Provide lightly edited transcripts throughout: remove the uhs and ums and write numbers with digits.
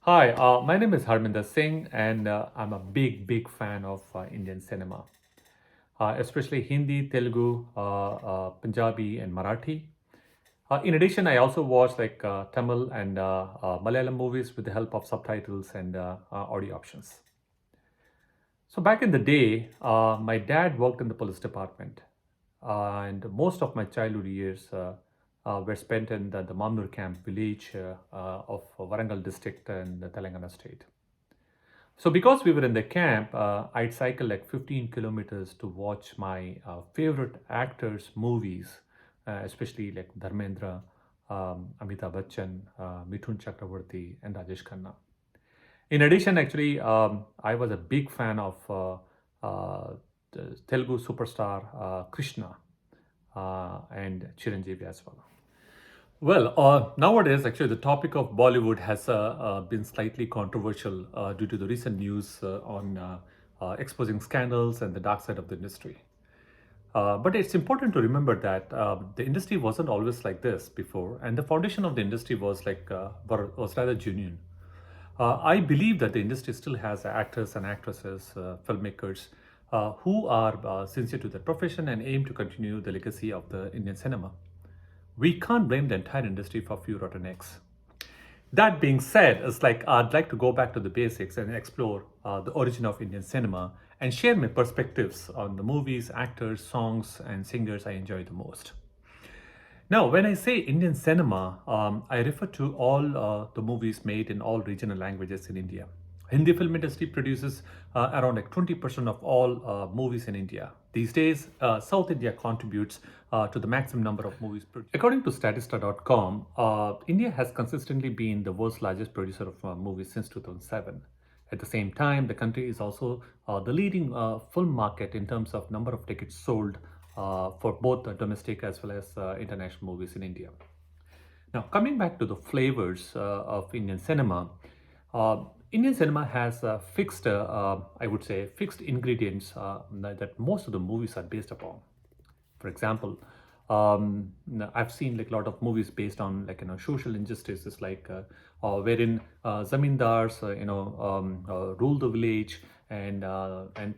Hi, my name is Harminder Singh, and I'm a big fan of Indian cinema, especially Hindi, Telugu, Punjabi, and Marathi. In addition, I also watch Tamil and Malayalam movies with the help of subtitles and audio options. So back in the day, my dad worked in the police department, and most of my childhood years were spent in the Mamnur camp village of Warangal district in the Telangana state. So because we were in the camp, I'd cycle like 15 kilometers to watch my favorite actors' movies, especially like Dharmendra, Amitabh Bachchan, Mithun Chakraborty, and Rajesh Khanna. In addition, actually, I was a big fan of the Telugu superstar Krishna and Chiranjeevi as well. Well, nowadays, actually, the topic of Bollywood has been slightly controversial due to the recent news on exposing scandals and the dark side of the industry. But it's important to remember that the industry wasn't always like this before, and the foundation of the industry was rather genuine. I believe that the industry still has actors and actresses, filmmakers, who are sincere to their profession and aim to continue the legacy of the Indian cinema. We can't blame the entire industry for few rotten eggs. That being said, it's like I'd like to go back to the basics and explore the origin of Indian cinema and share my perspectives on the movies, actors, songs, and singers I enjoy the most. Now, when I say Indian cinema, I refer to all the movies made in all regional languages in India. Hindi film industry produces around like 20% of all movies in India. These days, South India contributes to the maximum number of movies produced. According to Statista.com, India has consistently been the world's largest producer of movies since 2007. At the same time, the country is also the leading film market in terms of number of tickets sold for both domestic as well as international movies in India. Now, coming back to the flavors of Indian cinema, Indian cinema has I would say, fixed ingredients that most of the movies are based upon. For example, I've seen like a lot of movies based on social injustices, wherein zamindars rule the village and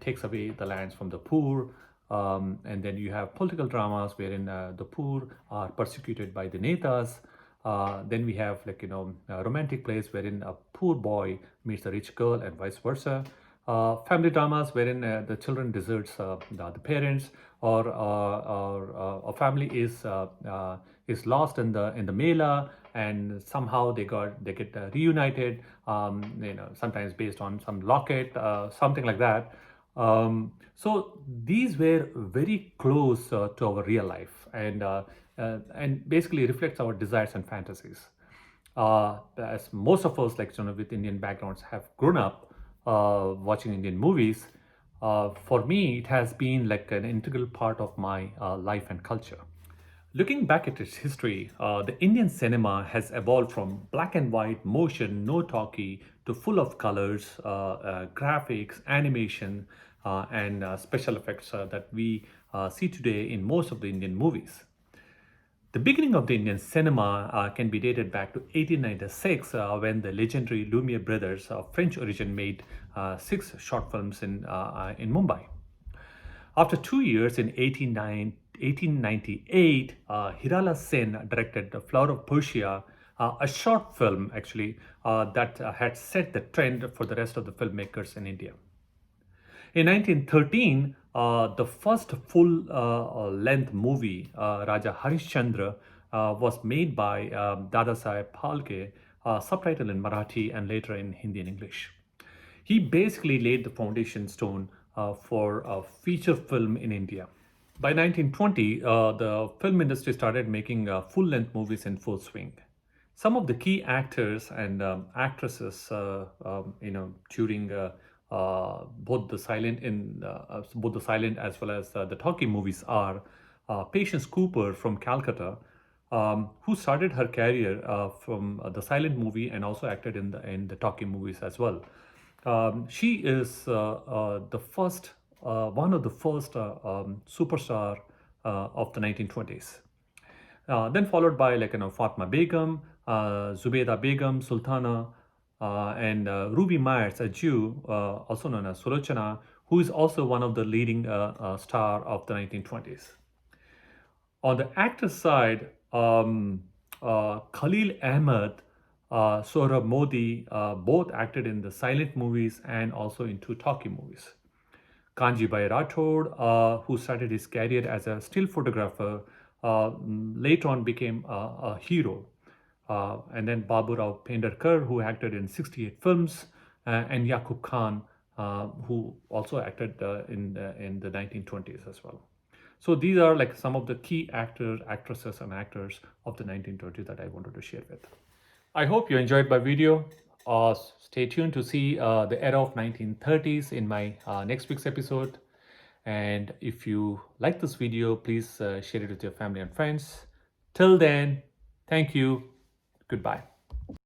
takes away the lands from the poor. And then you have political dramas wherein the poor are persecuted by the netas. Then we have romantic plays wherein a poor boy meets a rich girl and vice versa. Family dramas wherein the children deserts the parents, or a family is lost in the mela, and somehow they get reunited. Sometimes based on some locket, something like that. So these were very close to our real life, and basically reflects our desires and fantasies. As most of us, with Indian backgrounds, have grown up watching Indian movies, for me, it has been like an integral part of my life and culture. Looking back at its history, the Indian cinema has evolved from black and white motion, no talkie, to full of colors, graphics, animation, and special effects that we see today in most of the Indian movies. The beginning of the Indian cinema can be dated back to 1896, when the legendary Lumiere brothers of French origin made six short films in Mumbai. After 2 years, in 1898, Hirala Sen directed The Flower of Persia, a short film actually that had set the trend for the rest of the filmmakers in India. In 1913, the first full length movie, Raja Harishchandra, was made by Dadasaheb Phalke, subtitled in Marathi and later in Hindi and English. He basically laid the foundation stone for a feature film in India. By 1920, the film industry started making full length movies in full swing. Some of the key actors and actresses, during both the silent as well as the talkie movies are Patience Cooper from Calcutta, who started her career from the silent movie and also acted in the talkie movies as well. She is the first one of the first superstar of the 1920s. Then followed by Fatma Begum, Zubeda Begum, Sultana. and Ruby Myers, a Jew, also known as Sulochana, who is also one of the leading star of the 1920s. On the actor side, Khalil Ahmed, Sohrab Modi, both acted in the silent movies and also in two talkie movies. Kanjibai Rathod, who started his career as a still photographer, later on became a hero. And then Baburao Pendarkar, who acted in 68 films, and Yaqub Khan, who also acted in the 1920s as well. So these are like some of the key actors, actresses, and actors of the 1920s that I wanted to share with. I hope you enjoyed my video. Stay tuned to see the era of 1930s in my next week's episode. And if you like this video, please share it with your family and friends. Till then, thank you. Goodbye.